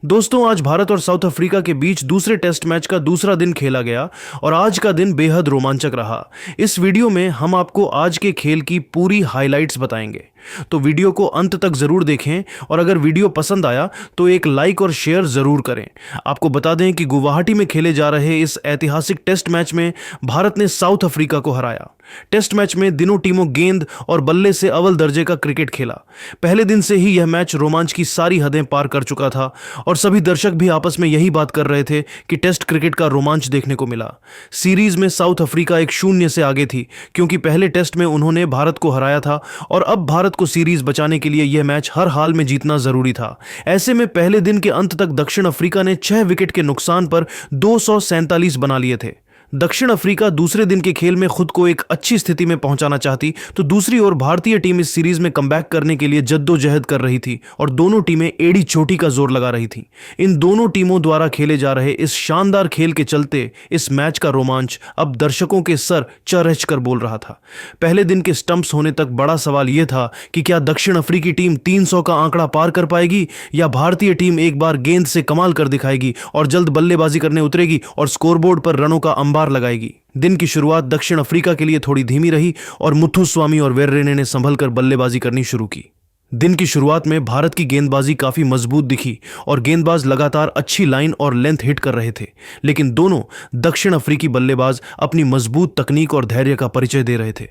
दोस्तों, आज भारत और साउथ अफ्रीका के बीच दूसरे टेस्ट मैच का दूसरा दिन खेला गया और आज का दिन बेहद रोमांचक रहा। इस वीडियो में हम आपको आज के खेल की पूरी हाइलाइट्स बताएंगे, तो वीडियो को अंत तक जरूर देखें और अगर वीडियो पसंद आया तो एक लाइक और शेयर जरूर करें। आपको बता दें कि गुवाहाटी में खेले जा रहे इस ऐतिहासिक टेस्ट मैच में भारत ने साउथ अफ्रीका को हराया। टेस्ट मैच में दोनों टीमों गेंद और बल्ले से अव्वल दर्जे का क्रिकेट खेला। पहले दिन से ही यह मैच रोमांच की सारी हदें पार कर चुका था और सभी दर्शक भी आपस में यही बात कर रहे थे कि टेस्ट क्रिकेट का रोमांच देखने को मिला। सीरीज में साउथ अफ्रीका 1-0 से आगे थी क्योंकि पहले टेस्ट में उन्होंने भारत को हराया था और अब भारत को सीरीज बचाने के लिए यह मैच हर हाल में जीतना जरूरी था। ऐसे में पहले दिन के अंत तक दक्षिण अफ्रीका ने 6 विकेट के नुकसान पर 247 बना लिए थे। दक्षिण अफ्रीका दूसरे दिन के खेल में खुद को एक अच्छी स्थिति में पहुंचाना चाहती तो दूसरी ओर भारतीय टीम इस सीरीज में कमबैक करने के लिए जद्दोजहद कर रही थी और दोनों टीमें एड़ी चोटी का जोर लगा रही थी। इन दोनों टीमों द्वारा खेले जा रहे इस शानदार खेल के चलते इस मैच का रोमांच अब दर्शकों के सर चरहच कर बोल रहा था। पहले दिन के स्टंप्स होने तक बड़ा सवाल यह था कि क्या दक्षिण अफ्रीकी टीम 300 का आंकड़ा पार कर पाएगी या भारतीय टीम एक बार गेंद से कमाल कर दिखाएगी और जल्द बल्लेबाजी करने उतरेगी और स्कोरबोर्ड पर रनों का अंबार लगाएगी। दिन की शुरुआत दक्षिण अफ्रीका के लिए थोड़ी धीमी रही और मुथुस्वामी और वेर्रेने ने संभलकर बल्लेबाजी करनी शुरू की। दिन की शुरुआत में भारत की गेंदबाजी काफी मजबूत दिखी और गेंदबाज लगातार अच्छी लाइन और लेंथ हिट कर रहे थे, लेकिन दोनों दक्षिण अफ्रीकी बल्लेबाज अपनी मजबूत तकनीक और धैर्य का परिचय दे रहे थे।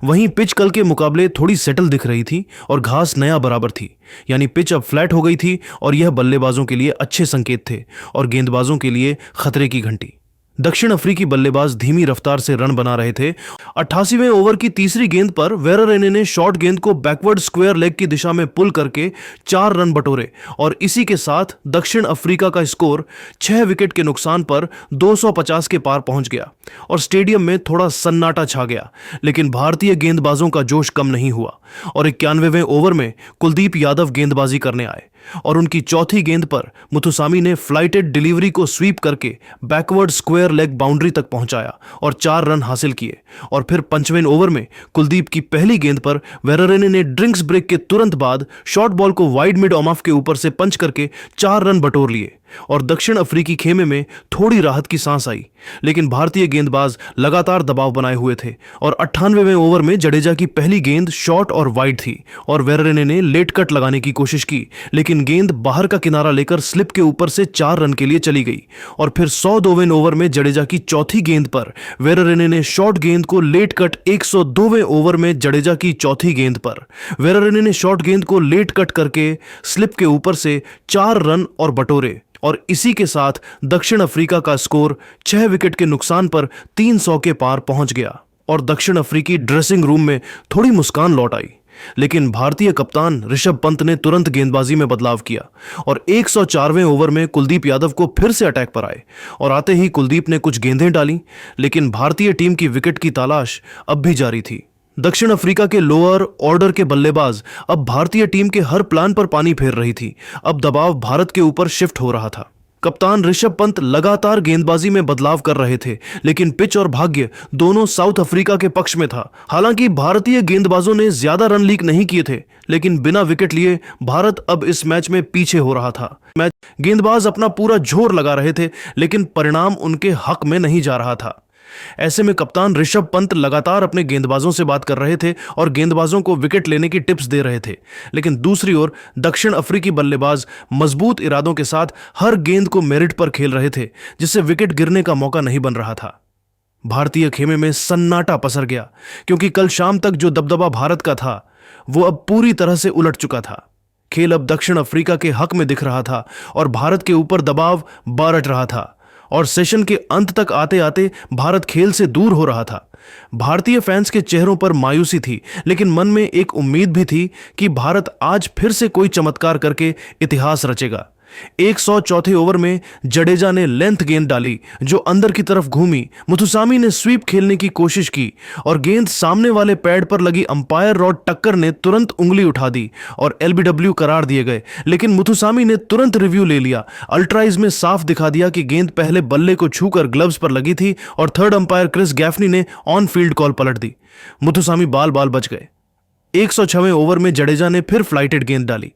वहीं पिच कल के मुकाबले थोड़ी सेटल दिख रही थी और घास नया बराबर थी, यानी पिच अब फ्लैट हो गई थी और यह बल्लेबाजों के लिए अच्छे संकेत थे और गेंदबाजों के लिए खतरे की घंटी। दक्षिण अफ्रीकी बल्लेबाज धीमी रफ्तार से रन बना रहे थे। 88वें ओवर की तीसरी गेंद पर वेर्रेने ने शॉर्ट गेंद को बैकवर्ड स्क्वायर लेग की दिशा में पुल करके 4 रन बटोरे और इसी के साथ दक्षिण अफ्रीका का स्कोर 6 विकेट के नुकसान पर 250 के पार पहुंच गया और स्टेडियम में थोड़ा सन्नाटा छा गया। लेकिन भारतीय गेंदबाजों का जोश कम नहीं हुआ और 91वें ओवर में कुलदीप यादव गेंदबाजी करने आए और उनकी चौथी गेंद पर मुथुसामी ने फ्लाइटेड डिलीवरी को स्वीप करके बैकवर्ड स्क्वायर लेग बाउंड्री तक पहुंचाया और 4 रन हासिल किए। और फिर 5वें ओवर में कुलदीप की पहली गेंद पर वेर्रेने ने ड्रिंक्स ब्रेक के तुरंत बाद शॉर्ट बॉल को वाइड मिड ऑफ के ऊपर से पंच करके 4 रन बटोर लिए और दक्षिण अफ्रीकी खेमे में थोड़ी राहत की सांस आई। लेकिन भारतीय गेंदबाज लगातार दबाव बनाए हुए थे और 98वें ओवर में जडेजा की पहली गेंद शॉर्ट और वाइड थी और वेर्रेने ने लेट कट लगाने की कोशिश की, लेकिन गेंद बाहर का किनारा लेकर स्लिप के ऊपर से 4 रन के लिए चली गई। और फिर 102वें ओवर में जडेजा की चौथी गेंद पर वेर्रेने ने शॉर्ट गेंद को लेट कट 102वें ओवर में जडेजा की चौथी गेंद पर वेर्रेने ने शॉर्ट गेंद को लेट कट करके स्लिप के ऊपर से 4 रन और बटोरे और इसी के साथ दक्षिण अफ्रीका का स्कोर 6 विकेट के नुकसान पर 300 के पार पहुंच गया और दक्षिण अफ्रीकी ड्रेसिंग रूम में थोड़ी मुस्कान लौट आई। लेकिन भारतीय कप्तान ऋषभ पंत ने तुरंत गेंदबाजी में बदलाव किया और 104वें ओवर में कुलदीप यादव को फिर से अटैक पर आए और आते ही कुलदीप ने कुछ गेंदें डाली, लेकिन भारतीय टीम की विकेट की तलाश अब भी जारी थी। दक्षिण अफ्रीका के लोअर ऑर्डर के बल्लेबाज अब भारतीय टीम के हर प्लान पर पानी फेर रही थी। अब दबाव भारत के ऊपर शिफ्ट हो रहा था। कप्तान ऋषभ पंत लगातार गेंदबाजी में बदलाव कर रहे थे, लेकिन पिच और भाग्य दोनों साउथ अफ्रीका के पक्ष में था। हालांकि भारतीय गेंदबाजों ने ज्यादा रन लीक नहीं किए थे, लेकिन बिना विकेट लिए भारत अब इस मैच में पीछे हो रहा था। मैच गेंदबाज अपना पूरा जोर लगा रहे थे, लेकिन परिणाम उनके हक में नहीं जा रहा था। ऐसे में कप्तान ऋषभ पंत लगातार अपने गेंदबाजों से बात कर रहे थे और गेंदबाजों को विकेट लेने की टिप्स दे रहे थे, लेकिन दूसरी ओर दक्षिण अफ्रीकी बल्लेबाज मजबूत इरादों के साथ हर गेंद को मेरिट पर खेल रहे थे, जिससे विकेट गिरने का मौका नहीं बन रहा था। भारतीय खेमे में सन्नाटा पसर गया क्योंकि कल शाम तक जो दबदबा भारत का था वो अब पूरी तरह से उलट चुका था। खेल अब दक्षिण अफ्रीका के हक में दिख रहा था और भारत के ऊपर दबाव बारट रहा था और सेशन के अंत तक आते आते भारत खेल से दूर हो रहा था। भारतीय फैंस के चेहरों पर मायूसी थी, लेकिन मन में एक उम्मीद भी थी कि भारत आज फिर से कोई चमत्कार करके इतिहास रचेगा। 104 ओवर में जडेजा ने लेंथ गेंद डाली जो अंदर की तरफ घूमी। मुथुसामी ने स्वीप खेलने की कोशिश की और गेंद सामने वाले पैड पर लगी अंपायर रॉड टक्कर ने तुरंत उंगली उठा दी और एलबीडब्ल्यू करार दिए गए, लेकिन मुथुसामी ने तुरंत रिव्यू ले लिया। अल्ट्राइज में साफ दिखा दिया कि गेंद पहले बल्ले को छूकर ग्लव्स पर लगी थी और थर्ड अंपायर क्रिस गैफनी ने ऑन फील्ड कॉल पलट दी। मुथुसामी बाल बाल बच गए। 106वें ओवर में जडेजा ने फिर फ्लाइटेड गेंद डाली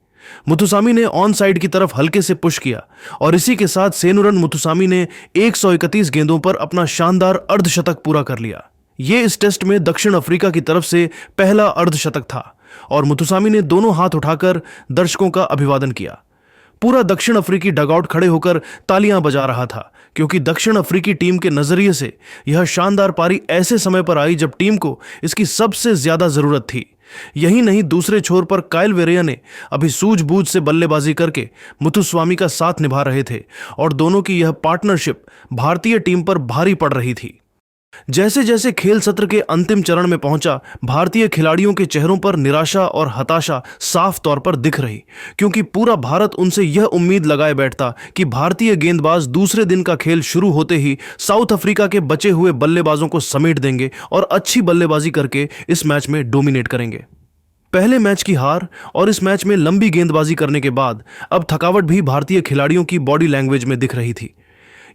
मुथुसामी ने ऑन साइड की तरफ हल्के से पुश किया और इसी के साथ सेनुरन मुथुसामी ने 131 गेंदों पर अपना शानदार अर्धशतक पूरा कर लिया। यह इस टेस्ट में दक्षिण अफ्रीका की तरफ से पहला अर्धशतक था और मुथुसामी ने दोनों हाथ उठाकर दर्शकों का अभिवादन किया। पूरा दक्षिण अफ्रीकी डगआउट खड़े होकर तालियां बजा रहा था क्योंकि दक्षिण अफ्रीकी टीम के नजरिए से यह शानदार पारी ऐसे समय पर आई जब टीम को इसकी सबसे ज्यादा जरूरत थी। यही नहीं, दूसरे छोर पर काइल वेरेया ने अभी सूझबूझ से बल्लेबाजी करके मुथुस्वामी का साथ निभा रहे थे और दोनों की यह पार्टनरशिप भारतीय टीम पर भारी पड़ रही थी। जैसे जैसे खेल सत्र के अंतिम चरण में पहुंचा, भारतीय खिलाड़ियों के चेहरों पर निराशा और हताशा साफ तौर पर दिख रही, क्योंकि पूरा भारत उनसे यह उम्मीद लगाए बैठता कि भारतीय गेंदबाज दूसरे दिन का खेल शुरू होते ही साउथ अफ्रीका के बचे हुए बल्लेबाजों को समेट देंगे और अच्छी बल्लेबाजी करके इस मैच में डोमिनेट करेंगे। पहले मैच की हार और इस मैच में लंबी गेंदबाजी करने के बाद अब थकावट भी भारतीय खिलाड़ियों की बॉडी लैंग्वेज में दिख रही थी।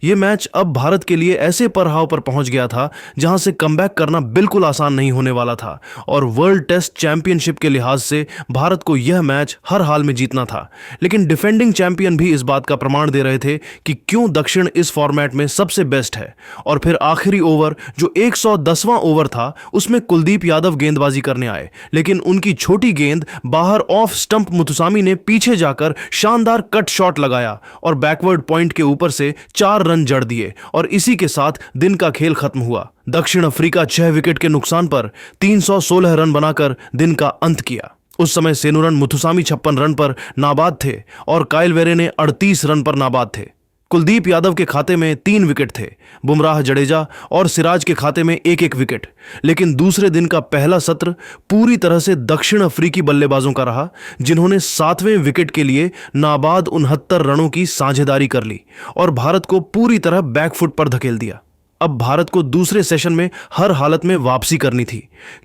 यह मैच अब भारत के लिए ऐसे पड़ाव पर पहुंच गया था जहां से कमबैक करना बिल्कुल आसान नहीं होने वाला था और वर्ल्ड टेस्ट चैंपियनशिप के लिहाज से भारत को यह मैच हर हाल में जीतना था। लेकिन डिफेंडिंग चैंपियन भी इस बात का प्रमाण दे रहे थे कि क्यों दक्षिण इस फॉर्मेट में सबसे बेस्ट है। और फिर आखिरी ओवर जो 110वां ओवर था, उसमें कुलदीप यादव गेंदबाजी करने आए, लेकिन उनकी छोटी गेंद बाहर ऑफ स्टंप मुथुसामी ने पीछे जाकर शानदार कट शॉट लगाया और बैकवर्ड पॉइंट के ऊपर से 4 रन जड़ दिए और इसी के साथ दिन का खेल खत्म हुआ। दक्षिण अफ्रीका 6 विकेट के नुकसान पर 316 रन बनाकर दिन का अंत किया। उस समय सेनुरन मुथुसामी 56 रन पर नाबाद थे और काइल वेरे ने 38 रन पर नाबाद थे। कुलदीप यादव के खाते में 3 विकेट थे, बुमराह, जडेजा और सिराज के खाते में 1-1 विकेट। लेकिन दूसरे दिन का पहला सत्र पूरी तरह से दक्षिण अफ्रीकी बल्लेबाजों का रहा, जिन्होंने 7वें विकेट के लिए नाबाद 69 रनों की साझेदारी कर ली और भारत को पूरी तरह बैकफुट पर धकेल दिया। अब भारत को दूसरे सेशन में हर हालत में वापसी करनी थी,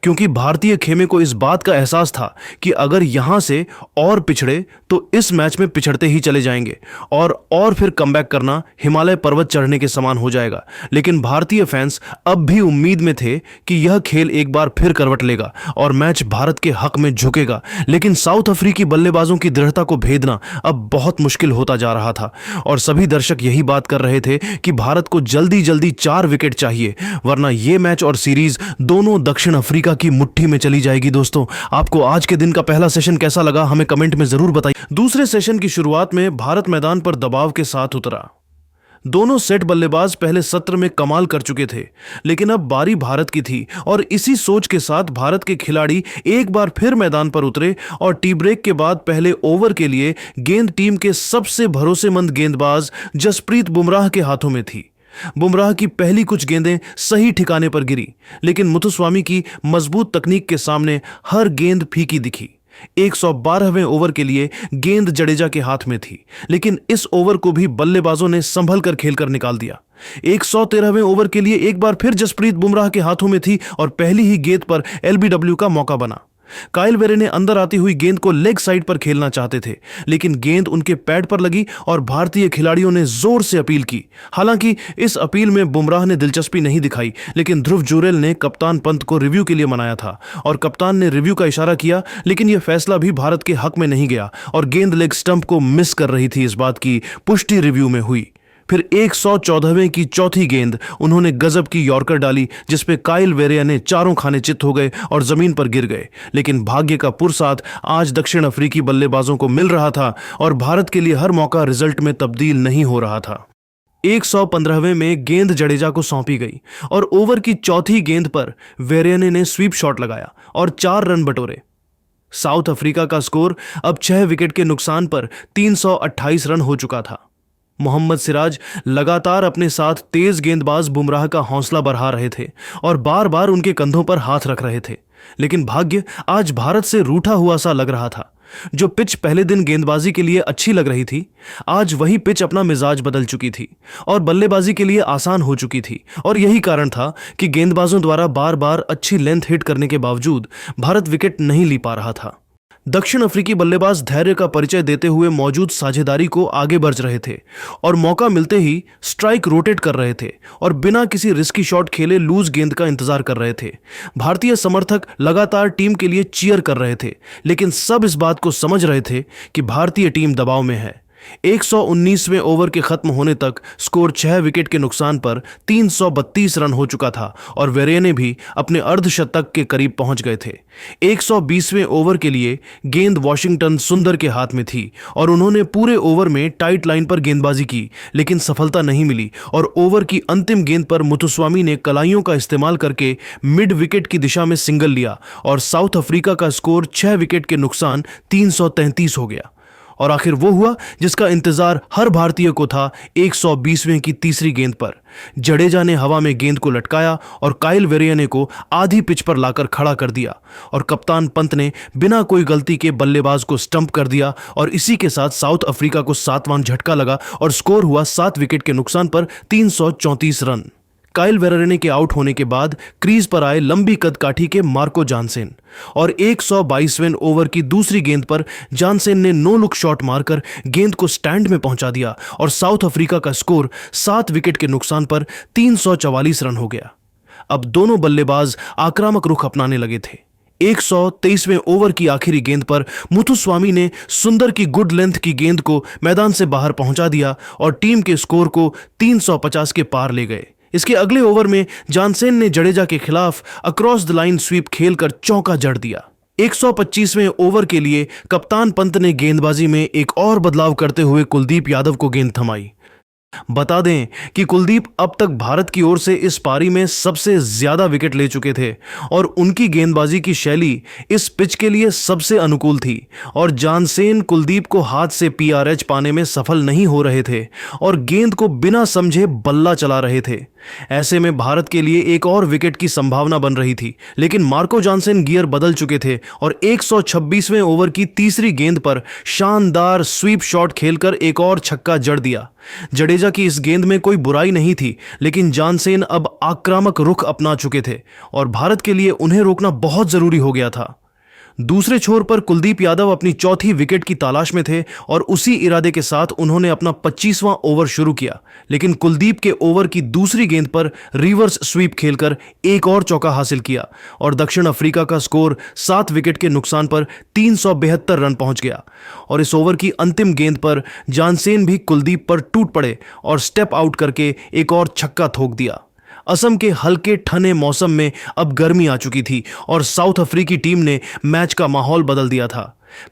क्योंकि भारतीय खेमे को इस बात का एहसास था कि अगर यहां से और पिछड़े तो इस मैच में पिछड़ते ही चले जाएंगे और फिर कमबैक करना हिमालय पर्वत चढ़ने के समान हो जाएगा। लेकिन भारतीय फैंस अब भी उम्मीद में थे कि यह खेल एक बार फिर करवट लेगा और मैच भारत के हक में झुकेगा। लेकिन साउथ अफ्रीकी बल्लेबाजों की दृढ़ता को भेदना अब बहुत मुश्किल होता जा रहा था और सभी दर्शक यही बात कर रहे थे कि भारत को जल्दी जल्दी 4 विकेट चाहिए, वरना यह मैच और सीरीज दोनों दक्षिण अफ्रीका की मुट्ठी में चली जाएगी। दोस्तों, आपको आज के दिन का पहला सेशन कैसा लगा हमें कमेंट में जरूर बताइए। दूसरे सेशन की शुरुआत में भारत मैदान पर दबाव के साथ उतरा। दोनों सेट बल्लेबाज पहले सत्र में कमाल कर चुके थे, लेकिन अब बारी भारत की थी और इसी सोच के साथ भारत के खिलाड़ी एक बार फिर मैदान पर उतरे और टी ब्रेक के बाद पहले ओवर के लिए गेंद टीम के सबसे भरोसेमंद गेंदबाज जसप्रीत बुमराह के हाथों में थी। बुमराह की पहली कुछ गेंदें सही ठिकाने पर गिरी, लेकिन मुथुस्वामी की मजबूत तकनीक के सामने हर गेंद फीकी दिखी। 112वें ओवर के लिए गेंद जडेजा के हाथ में थी, लेकिन इस ओवर को भी बल्लेबाजों ने संभल कर खेलकर निकाल दिया। 113वें ओवर के लिए एक बार फिर जसप्रीत बुमराह के हाथों में थी और पहली ही गेंद पर एलबीडब्ल्यू का मौका बना। काइल वेरे ने अंदर आती हुई गेंद को लेग साइड पर खेलना चाहते थे, लेकिन गेंद उनके पैड पर लगी और भारतीय खिलाड़ियों ने जोर से अपील की। हालांकि इस अपील में बुमराह ने दिलचस्पी नहीं दिखाई, लेकिन ध्रुव जुरेल ने कप्तान पंत को रिव्यू के लिए मनाया था और कप्तान ने रिव्यू का इशारा किया, लेकिन यह फैसला भी भारत के हक में नहीं गया और गेंद लेग स्टंप को मिस कर रही थी। इस बात की पुष्टि रिव्यू में हुई। फिर 114वें की चौथी गेंद उन्होंने गजब की यॉर्कर डाली, जिसपे काइल वेरेया ने चारों खाने चित हो गए और जमीन पर गिर गए। लेकिन भाग्य का पुरसाथ आज दक्षिण अफ्रीकी बल्लेबाजों को मिल रहा था और भारत के लिए हर मौका रिजल्ट में तब्दील नहीं हो रहा था। 115वें में गेंद जडेजा को सौंपी गई और ओवर की चौथी गेंद पर वेरेया ने स्वीप शॉट लगाया और 4 रन बटोरे। साउथ अफ्रीका का स्कोर अब 6 विकेट के नुकसान पर 328 रन हो चुका था। मोहम्मद सिराज लगातार अपने साथ तेज गेंदबाज बुमराह का हौसला बढ़ा रहे थे और बार बार उनके कंधों पर हाथ रख रहे थे, लेकिन भाग्य आज भारत से रूठा हुआ सा लग रहा था। जो पिच पहले दिन गेंदबाजी के लिए अच्छी लग रही थी, आज वही पिच अपना मिजाज बदल चुकी थी और बल्लेबाजी के लिए आसान हो चुकी थी और यही कारण था कि गेंदबाजों द्वारा बार बार अच्छी लेंथ हिट करने के बावजूद भारत विकेट नहीं ले पा रहा था। दक्षिण अफ्रीकी बल्लेबाज धैर्य का परिचय देते हुए मौजूद साझेदारी को आगे बढ़ रहे थे और मौका मिलते ही स्ट्राइक रोटेट कर रहे थे और बिना किसी रिस्की शॉट खेले लूज गेंद का इंतजार कर रहे थे। भारतीय समर्थक लगातार टीम के लिए चीयर कर रहे थे, लेकिन सब इस बात को समझ रहे थे कि भारतीय टीम दबाव में है। 119वें ओवर के खत्म होने तक स्कोर 6 विकेट के नुकसान पर 332 रन हो चुका था और वेरेने भी अपने अर्धशतक के करीब पहुंच गए थे। 120वें ओवर के लिए गेंद वॉशिंगटन सुंदर के हाथ में थी और उन्होंने पूरे ओवर में टाइट लाइन पर गेंदबाजी की, लेकिन सफलता नहीं मिली और ओवर की अंतिम गेंद पर मुथुस्वामी ने कलाइयों का इस्तेमाल करके मिड विकेट की दिशा में सिंगल लिया और साउथ अफ्रीका का स्कोर 6 विकेट के नुकसान 333 हो गया। और आखिर वो हुआ जिसका इंतजार हर भारतीय को था। 120वें की तीसरी गेंद पर जडेजा ने हवा में गेंद को लटकाया और काइल वेरेने को आधी पिच पर लाकर खड़ा कर दिया और कप्तान पंत ने बिना कोई गलती के बल्लेबाज को स्टंप कर दिया और इसी के साथ साउथ अफ्रीका को 7वां झटका लगा और स्कोर हुआ 7 विकेट के नुकसान पर 334 रन। काइल वेरेने के आउट होने के बाद क्रीज पर आए लंबी कदकाठी के मार्को जानसेन और 122वें ओवर की दूसरी गेंद पर जानसेन ने नो लुक शॉट मारकर गेंद को स्टैंड में पहुंचा दिया और साउथ अफ्रीका का स्कोर 7 विकेट के नुकसान पर 344 रन हो गया। अब दोनों बल्लेबाज आक्रामक रुख अपनाने लगे थे। 123वें ओवर की आखिरी गेंद पर मुथुस्वामी ने सुंदर की गुड लेंथ की गेंद को मैदान से बाहर पहुंचा दिया और टीम के स्कोर को 350 के पार ले गए। इसके अगले ओवर में जानसेन ने जडेजा के खिलाफ अक्रॉस द लाइन स्वीप खेलकर चौका जड़ दिया। 125वें ओवर के लिए कप्तान पंत ने गेंदबाजी में एक और बदलाव करते हुए कुलदीप यादव को गेंद थमाई। बता दें कि कुलदीप अब तक भारत की ओर से इस पारी में सबसे ज्यादा विकेट ले चुके थे और उनकी गेंदबाजी की शैली इस पिच के लिए सबसे अनुकूल थी और जानसेन कुलदीप को हाथ से पीआरएच पाने में सफल नहीं हो रहे थे और गेंद को बिना समझे बल्ला चला रहे थे। ऐसे में भारत के लिए एक और विकेट की संभावना बन रही थी, लेकिन मार्को जानसेन गियर बदल चुके थे और 126वें ओवर की तीसरी गेंद पर शानदार स्वीप शॉट खेलकर एक और छक्का जड़ दिया। जडेजा की इस गेंद में कोई बुराई नहीं थी, लेकिन जानसेन अब आक्रामक रुख अपना चुके थे और भारत के लिए उन्हें रोकना बहुत जरूरी हो गया था। दूसरे छोर पर कुलदीप यादव अपनी चौथी विकेट की तलाश में थे और उसी इरादे के साथ उन्होंने अपना 25वां ओवर शुरू किया, लेकिन कुलदीप के ओवर की दूसरी गेंद पर रिवर्स स्वीप खेलकर एक और चौका हासिल किया और दक्षिण अफ्रीका का स्कोर 7 विकेट के नुकसान पर 372 रन पहुंच गया। और इस ओवर की अंतिम गेंद पर जानसेन भी कुलदीप पर टूट पड़े और स्टेप आउट करके एक और छक्का ठोक दिया। असम के हल्के ठंडे मौसम में अब गर्मी आ चुकी थी और साउथ अफ्रीकी टीम ने मैच का माहौल बदल दिया था।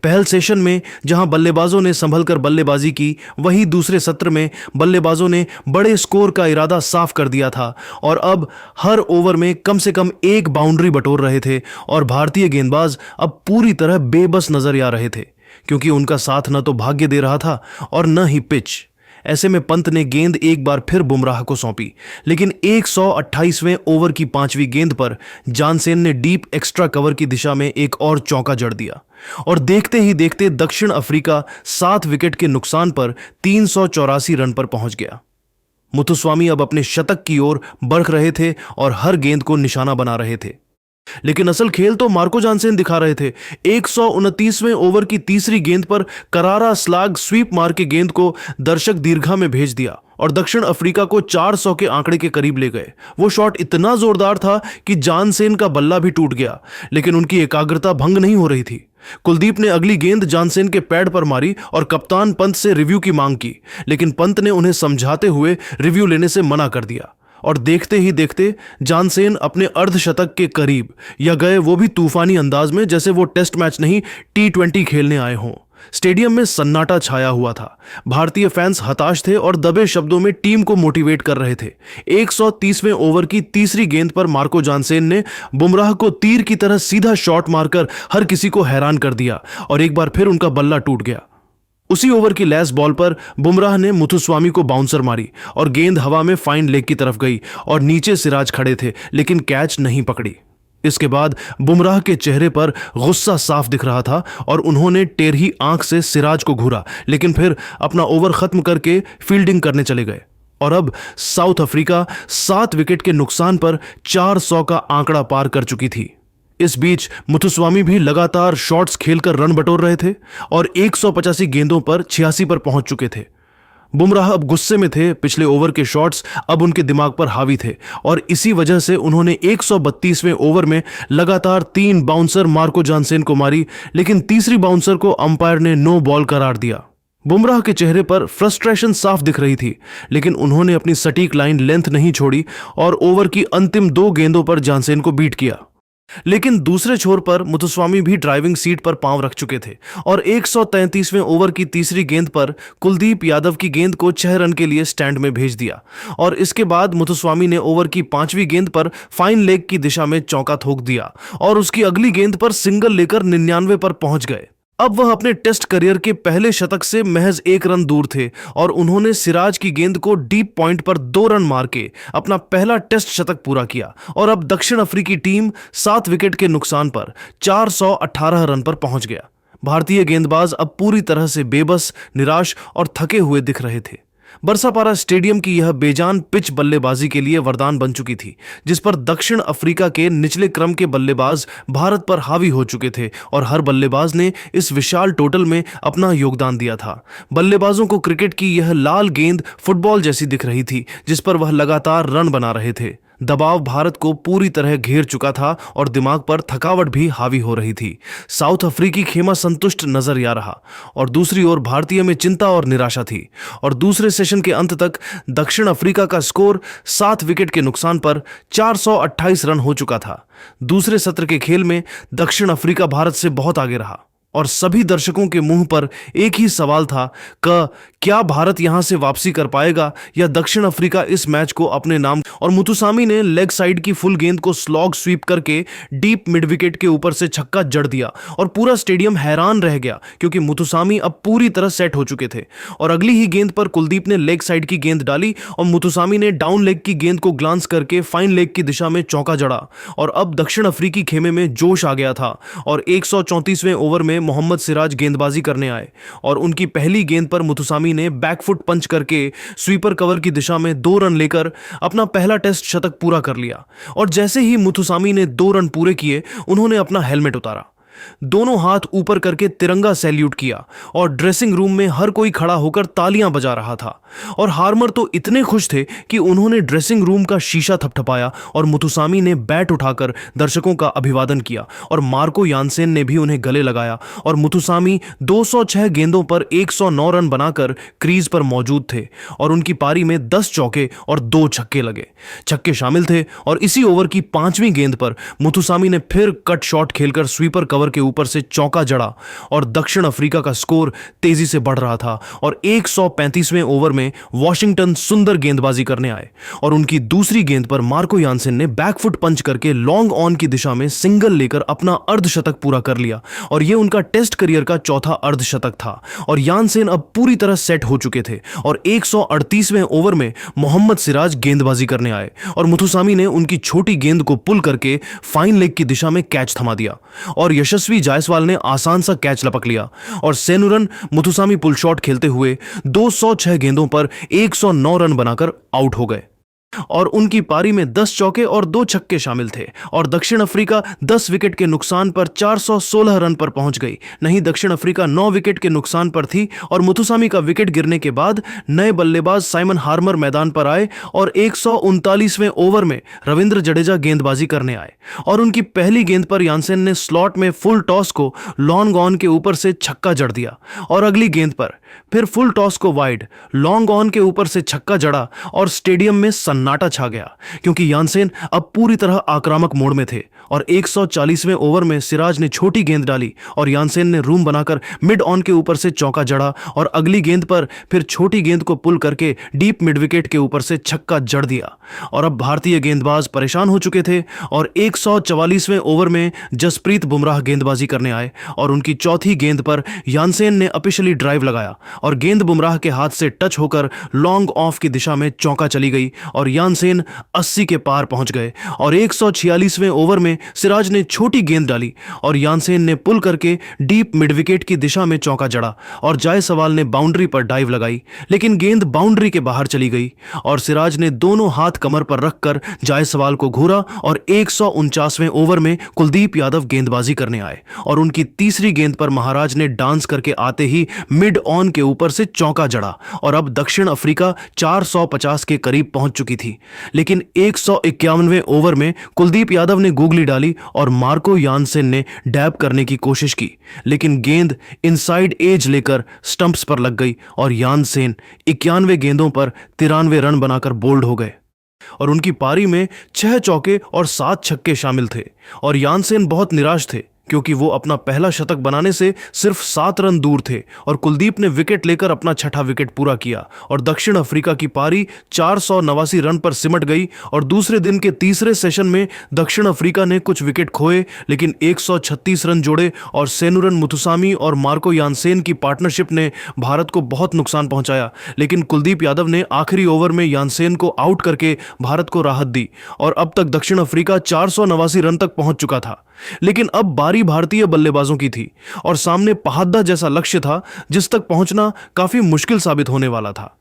पहल सेशन में जहां बल्लेबाजों ने संभलकर बल्लेबाजी की, वहीं दूसरे सत्र में बल्लेबाजों ने बड़े स्कोर का इरादा साफ कर दिया था और अब हर ओवर में कम से कम एक बाउंड्री बटोर रहे थे और भारतीय गेंदबाज अब पूरी तरह बेबस नजर आ रहे थे, क्योंकि उनका साथ न तो भाग्य दे रहा था और न ही पिच। ऐसे में पंत ने गेंद एक बार फिर बुमराह को सौंपी, लेकिन 128वें ओवर की 5वीं गेंद पर जानसेन ने डीप एक्स्ट्रा कवर की दिशा में एक और चौका जड़ दिया और देखते ही देखते दक्षिण अफ्रीका 7 विकेट के नुकसान पर 384 रन पर पहुंच गया। मुथुस्वामी अब अपने शतक की ओर बढ़ रहे थे और हर गेंद को निशाना बना रहे थे, लेकिन असल खेल तो मार्को जानसेन दिखा रहे थे। 129वें ओवर की तीसरी गेंद पर करारा स्लैग स्वीप मार के गेंद को दर्शक दीर्घा में भेज दिया और दक्षिण अफ्रीका को 400 के आंकड़े के करीब ले गए। वो शॉट इतना जोरदार था कि जानसेन का बल्ला भी टूट गया, लेकिन उनकी एकाग्रता भंग नहीं हो रही थी। कुलदीप ने अगली गेंद जानसेन के पैड पर मारी और कप्तान पंत से रिव्यू की मांग की, लेकिन पंत ने उन्हें समझाते हुए रिव्यू लेने से मना कर दिया और देखते ही देखते जानसेन अपने अर्धशतक के करीब या गए, वो भी तूफानी अंदाज में, जैसे वो टेस्ट मैच नहीं T20 खेलने आए हों। स्टेडियम में सन्नाटा छाया हुआ था। भारतीय फैंस हताश थे और दबे शब्दों में टीम को मोटिवेट कर रहे थे। 130वें ओवर की तीसरी गेंद पर मार्को जानसेन ने बुमराह को तीर की तरह सीधा शॉट मारकर हर किसी को हैरान कर दिया और एक बार फिर उनका बल्ला टूट गया। उसी ओवर की लैस बॉल पर बुमराह ने मुथुस्वामी को बाउंसर मारी और गेंद हवा में फाइन लेग की तरफ गई और नीचे सिराज खड़े थे, लेकिन कैच नहीं पकड़ी। इसके बाद बुमराह के चेहरे पर गुस्सा साफ दिख रहा था और उन्होंने टेढ़ी आंख से सिराज को घूरा, लेकिन फिर अपना ओवर खत्म करके फील्डिंग करने चले गए। और अब साउथ अफ्रीका 7 विकेट के नुकसान पर 400 का आंकड़ा पार कर चुकी थी। इस बीच मुथुस्वामी भी लगातार शॉट्स खेलकर रन बटोर रहे थे और 185 गेंदों पर 86 पर पहुंच चुके थे। बुमराह अब गुस्से में थे। पिछले ओवर के शॉट्स अब उनके दिमाग पर हावी थे और इसी वजह से उन्होंने 132वें ओवर में लगातार 3 बाउंसर मार्को जानसेन को मारी, लेकिन तीसरी बाउंसर को अंपायर ने नो बॉल करार दिया। बुमराह के चेहरे पर फ्रस्ट्रेशन साफ दिख रही थी, लेकिन उन्होंने अपनी सटीक लाइन लेंथ नहीं छोड़ी और ओवर की अंतिम 2 गेंदों पर जानसेन को बीट किया। लेकिन दूसरे छोर पर मुथुस्वामी भी ड्राइविंग सीट पर पांव रख चुके थे और 133वें ओवर की तीसरी गेंद पर कुलदीप यादव की गेंद को 6 रन के लिए स्टैंड में भेज दिया और इसके बाद मुथुस्वामी ने ओवर की 5वीं गेंद पर फाइन लेग की दिशा में चौका ठोक दिया और उसकी अगली गेंद पर सिंगल लेकर 99 पर पहुंच गए। अब वह अपने टेस्ट करियर के पहले शतक से महज 1 रन दूर थे और उन्होंने सिराज की गेंद को डीप पॉइंट पर 2 रन मार के अपना पहला टेस्ट शतक पूरा किया और अब दक्षिण अफ्रीकी टीम 7 विकेट के नुकसान पर 418 रन पर पहुंच गया। भारतीय गेंदबाज अब पूरी तरह से बेबस, निराश और थके हुए दिख रहे थे। बरसापारा स्टेडियम की यह बेजान पिच बल्लेबाजी के लिए वरदान बन चुकी थी, जिस पर दक्षिण अफ्रीका के निचले क्रम के बल्लेबाज भारत पर हावी हो चुके थे और हर बल्लेबाज ने इस विशाल टोटल में अपना योगदान दिया था। बल्लेबाजों को क्रिकेट की यह लाल गेंद फुटबॉल जैसी दिख रही थी, जिस पर वह लगातार रन बना रहे थे। दबाव भारत को पूरी तरह घेर चुका था और दिमाग पर थकावट भी हावी हो रही थी। साउथ अफ्रीकी खेमा संतुष्ट नजर आ रहा और दूसरी ओर भारतीय में चिंता और निराशा थी और दूसरे सेशन के अंत तक दक्षिण अफ्रीका का स्कोर 7 विकेट के नुकसान पर 428 रन हो चुका था। दूसरे सत्र के खेल में दक्षिण अफ्रीका भारत से बहुत आगे रहा और सभी दर्शकों के मुंह पर एक ही सवाल था कि क्या भारत यहां से वापसी कर पाएगा या दक्षिण अफ्रीका इस मैच को अपने नाम। और मुथुसामी ने लेग साइड की फुल गेंद को स्लॉग स्वीप करके डीप मिड विकेट के ऊपर से छक्का जड़ दिया और पूरा स्टेडियम हैरान रह गया क्योंकि मुथुसामी अब पूरी तरह सेट हो चुके थे। और अगली ही गेंद पर कुलदीप ने लेग साइड की गेंद डाली और मुथुसामी ने डाउन लेग की गेंद को ग्लांस करके फाइन लेग की दिशा में चौका जड़ा और अब दक्षिण अफ्रीकी खेमे में जोश आ गया था और 134वें ओवर में मोहम्मद सिराज गेंदबाजी करने आए और उनकी पहली गेंद पर मुथुसामी ने बैकफुट पंच करके स्वीपर कवर की दिशा में 2 रन लेकर अपना पहला टेस्ट शतक पूरा कर लिया। और जैसे ही मुथुसामी ने 2 रन पूरे किए, उन्होंने अपना हेलमेट उतारा, दोनों हाथ ऊपर करके तिरंगा सैल्यूट किया और ड्रेसिंग रूम में हर कोई खड़ा होकर तालियां बजा रहा था। और हार्मर तो इतने खुश थे कि उन्होंने ड्रेसिंग रूम का शीशा थपथपाया और मुथुसामी ने बैट उठाकर दर्शकों का अभिवादन किया और मार्को यानसेन ने भी उन्हें गले लगाया और मुथुसामी 206 गेंदों पर 109 रन बनाकर क्रीज पर मौजूद थे और उनकी पारी में 10 चौके और 2 छक्के लगे। छक्के शामिल थे और इसी ओवर की 5वीं गेंद पर मुथुसामी ने फिर कट शॉट खेलकर स्वीपर कवर के ऊपर से चौका जड़ा और दक्षिण अफ्रीका का स्कोर तेजी से बढ़ रहा था और 135वें ओवर में वॉशिंगटन सुंदर गेंदबाजी करने आए और उनकी दूसरी गेंद पर मार्को यानसेन ने बैकफुट पंच करके लॉन्ग ऑन की दिशा में सिंगल लेकर अपना अर्धशतक पूरा कर लिया और यह उनका टेस्ट करियर का चौथा अर्धशतक था। और यानसेन अब पूरी तरह सेट हो चुके थे और 138वें ओवर में मोहम्मद सिराज गेंदबाजी करने आए और मुथुसामी ने उनकी छोटी गेंद को पुल करके फाइन लेग की दिशा में कैच थमा दिया और यशस्वी जायसवाल ने आसान सा कैच लपक लिया और सेनुरन मुथुसामी पुल शॉट खेलते हुए 206 गेंदों पर 109 रन बनाकर आउट हो गए और उनकी पारी में 10 चौके और 2 छक्के शामिल थे और दक्षिण अफ्रीका 10 विकेट के नुकसान पर 416 रन पर पहुंच गई। नहीं, दक्षिण अफ्रीका 9 विकेट के नुकसान पर थी और मुथुसामी का विकेट गिरने के बाद नए बल्लेबाज साइमन हार्मर मैदान पर आए और 139वें ओवर में रविंद्र जडेजा गेंदबाजी करने आए और उनकी पहली गेंद पर यानसेन ने स्लॉट में फुल टॉस को लॉन्ग ऑन के ऊपर से छक्का जड़ दिया और अगली गेंद पर फिर फुल टॉस को वाइड लॉन्ग ऑन के ऊपर से छक्का जड़ा और स्टेडियम में सन्नाटा छा गया क्योंकि यानसेन अब पूरी तरह आक्रामक मोड में थे और 140वें ओवर में सिराज ने छोटी गेंद डाली और यानसेन ने रूम बनाकर मिड ऑन के ऊपर से चौका जड़ा और अगली गेंद पर फिर छोटी गेंद को पुल करके डीप मिड विकेट के ऊपर से छक्का जड़ दिया और अब भारतीय गेंदबाज परेशान हो चुके थे और 144वें ओवर में जसप्रीत बुमराह गेंदबाजी करने आए और उनकी चौथी गेंद पर यानसेन ने ऑफिशियली ड्राइव लगाया और गेंद बुमराह के हाथ से टच होकर लॉन्ग ऑफ की दिशा में चौका चली गई और यानसेन 80 के पार पहुंच गए और 146वें ओवर में सिराज ने छोटी गेंद डाली और यानसेन ने पुल करके डीप मिड विकेट की दिशा में चौका जड़ा और जायसवाल ने बाउंड्री पर डाइव लगाई, लेकिन गेंद बाउंड्री के बाहर चली गई और सिराज ने दोनों हाथ कमर पर रखकर जायसवाल को घूरा और 149वें ओवर में कुलदीप यादव गेंदबाजी करने आए और उनकी तीसरी गेंद पर महाराज ने डांस करके आते ही मिड ऑन के ऊपर से चौका जड़ा और अब दक्षिण अफ्रीका 450 के करीब पहुंच चुकी थी। लेकिन 151वें ओवर में कुलदीप यादव ने गूगली डाली और मार्को यानसेन ने डैब करने की कोशिश की, लेकिन गेंद इनसाइड एज लेकर स्टंप्स पर लग गई और यानसेन 91 गेंदों पर 93 रन बनाकर बोल्ड हो गए और उनकी पारी में 6 चौके और 7 छक्के शामिल थे और यानसेन बहुत निराश थे क्योंकि वो अपना पहला शतक बनाने से सिर्फ 7 रन दूर थे और कुलदीप ने विकेट लेकर अपना छठा विकेट पूरा किया और दक्षिण अफ्रीका की पारी 489 रन पर सिमट गई और दूसरे दिन के तीसरे सेशन में दक्षिण अफ्रीका ने कुछ विकेट खोए लेकिन 136 रन जोड़े और सेनुरन मुथुसामी और मार्को यानसेन की पार्टनरशिप ने भारत को बहुत नुकसान पहुंचाया, लेकिन कुलदीप यादव ने आखिरी ओवर में यानसेन को आउट करके भारत को राहत दी और अब तक दक्षिण अफ्रीका 489 रन तक पहुंच चुका था। लेकिन अब बारी भारतीय बल्लेबाजों की थी और सामने पहाद्दा जैसा लक्ष्य था जिस तक पहुंचना काफी मुश्किल साबित होने वाला था।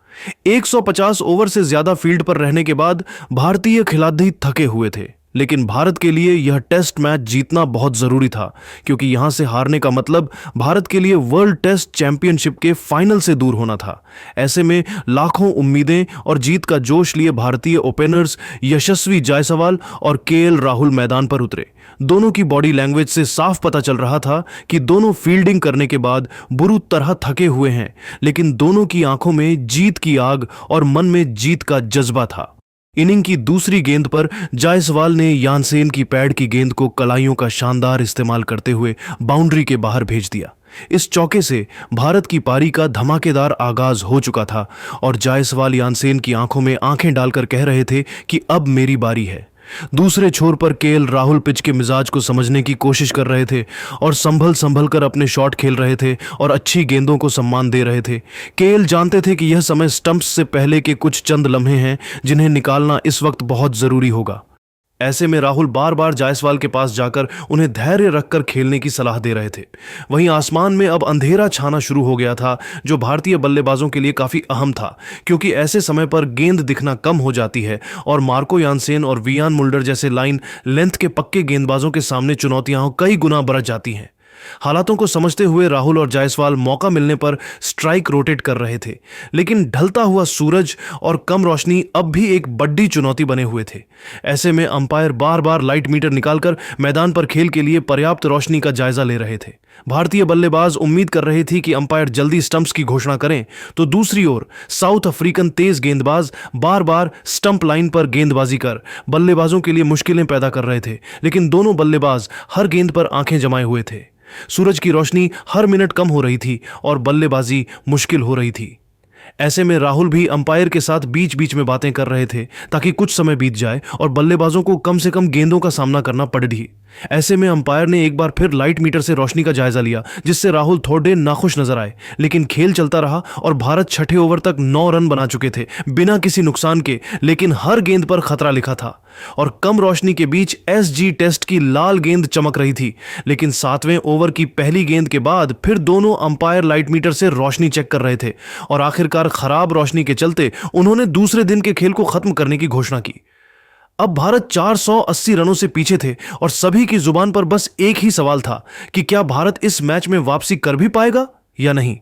150 ओवर से ज्यादा फील्ड पर रहने के बाद भारतीय खिलाड़ी थके हुए थे, लेकिन भारत के लिए यह टेस्ट मैच जीतना बहुत जरूरी था क्योंकि यहां से हारने का मतलब भारत के लिए वर्ल्ड टेस्ट चैंपियनशिप के फाइनल से दूर होना था। ऐसे में लाखों उम्मीदें और जीत का जोश लिए भारतीय ओपनर्स यशस्वी जायसवाल और केएल राहुल मैदान पर उतरे। दोनों की बॉडी लैंग्वेज से साफ पता चल रहा था कि दोनों फील्डिंग करने के बाद बुरी तरह थके हुए हैं, लेकिन दोनों की आंखों में जीत की आग और मन में जीत का जज्बा था। इनिंग की दूसरी गेंद पर जायसवाल ने यानसेन की पैड की गेंद को कलाइयों का शानदार इस्तेमाल करते हुए बाउंड्री के बाहर भेज दिया। इस चौके से भारत की पारी का धमाकेदार आगाज हो चुका था और जायसवाल यानसेन की आंखों में आंखें डालकर कह रहे थे कि अब मेरी बारी है। दूसरे छोर पर केएल राहुल पिच के मिजाज को समझने की कोशिश कर रहे थे और संभल कर अपने शॉट खेल रहे थे और अच्छी गेंदों को सम्मान दे रहे थे। केएल जानते थे कि यह समय स्टंप्स से पहले के कुछ चंद लम्हे हैं जिन्हें निकालना इस वक्त बहुत जरूरी होगा। ऐसे में राहुल बार बार जायसवाल के पास जाकर उन्हें धैर्य रखकर खेलने की सलाह दे रहे थे। वहीं आसमान में अब अंधेरा छाना शुरू हो गया था जो भारतीय बल्लेबाजों के लिए काफी अहम था क्योंकि ऐसे समय पर गेंद दिखना कम हो जाती है और मार्को यानसेन और वियान मुल्डर जैसे लाइन लेंथ के पक्के गेंदबाजों के सामने चुनौतियां कई गुना बढ़ जाती हैं। हालातों को समझते हुए राहुल और जायसवाल मौका मिलने पर स्ट्राइक रोटेट कर रहे थे, लेकिन ढलता हुआ सूरज और कम रोशनी अब भी एक बड़ी चुनौती बने हुए थे। ऐसे में अंपायर बार बार लाइट मीटर निकालकर मैदान पर खेल के लिए पर्याप्त रोशनी का जायजा ले रहे थे। भारतीय बल्लेबाज उम्मीद कर रहे थे कि अंपायर जल्दी स्टंप्स की घोषणा करें, तो दूसरी ओर साउथ अफ्रीकन तेज गेंदबाज बार बार स्टंप लाइन पर गेंदबाजी कर बल्लेबाजों के लिए मुश्किलें पैदा कर रहे थे, लेकिन दोनों बल्लेबाज हर गेंद पर आंखें जमाए हुए थे। सूरज की रोशनी हर मिनट कम हो रही थी और बल्लेबाजी मुश्किल हो रही थी। ऐसे में राहुल भी अंपायर के साथ बीच बीच में बातें कर रहे थे ताकि कुछ समय बीत जाए और बल्लेबाजों को कम से कम गेंदों का सामना करना पड़े ही। ऐसे में अंपायर ने एक बार फिर लाइट मीटर से रोशनी का जायजा लिया जिससे राहुल थोड़े नाखुश नजर आए, लेकिन खेल चलता रहा और भारत छठे ओवर तक 9 रन बना चुके थे बिना किसी नुकसान के, लेकिन हर गेंद पर खतरा लिखा था और कम रोशनी के बीच एसजी टेस्ट की लाल गेंद चमक रही थी। लेकिन 7वें ओवर की पहली गेंद के बाद फिर दोनों अंपायर लाइट मीटर से रोशनी चेक कर रहे थे और आखिरकार खराब रोशनी के चलते उन्होंने दूसरे दिन के खेल को खत्म करने की घोषणा की। अब भारत 480 रनों से पीछे थे और सभी की जुबान पर बस एक ही सवाल था कि क्या भारत इस मैच में वापसी कर भी पाएगा या नहीं।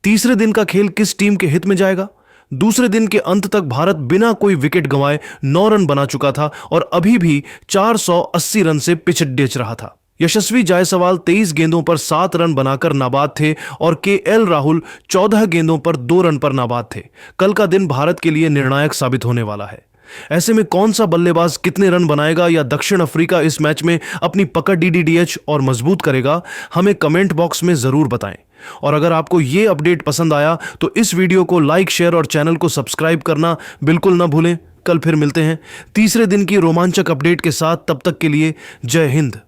तीसरे दिन का खेल किस टीम के हित में जाएगा। दूसरे दिन के अंत तक भारत बिना कोई विकेट गंवाए 9 रन बना चुका था और अभी भी 480 रन से पिच डेच रहा था। यशस्वी जायसवाल 23 गेंदों पर 7 रन बनाकर नाबाद थे और केएल राहुल 14 गेंदों पर 2 रन पर नाबाद थे। कल का दिन भारत के लिए निर्णायक साबित होने वाला है। ऐसे में कौन सा बल्लेबाज कितने रन बनाएगा या दक्षिण अफ्रीका इस मैच में अपनी पकड़ डीडीडीएच और मजबूत करेगा, हमें कमेंट बॉक्स में जरूर बताएं। और अगर आपको ये अपडेट पसंद आया तो इस वीडियो को लाइक, शेयर और चैनल को सब्सक्राइब करना बिल्कुल ना भूलें। कल फिर मिलते हैं तीसरे दिन की रोमांचक अपडेट के साथ। तब तक के लिए जय हिंद।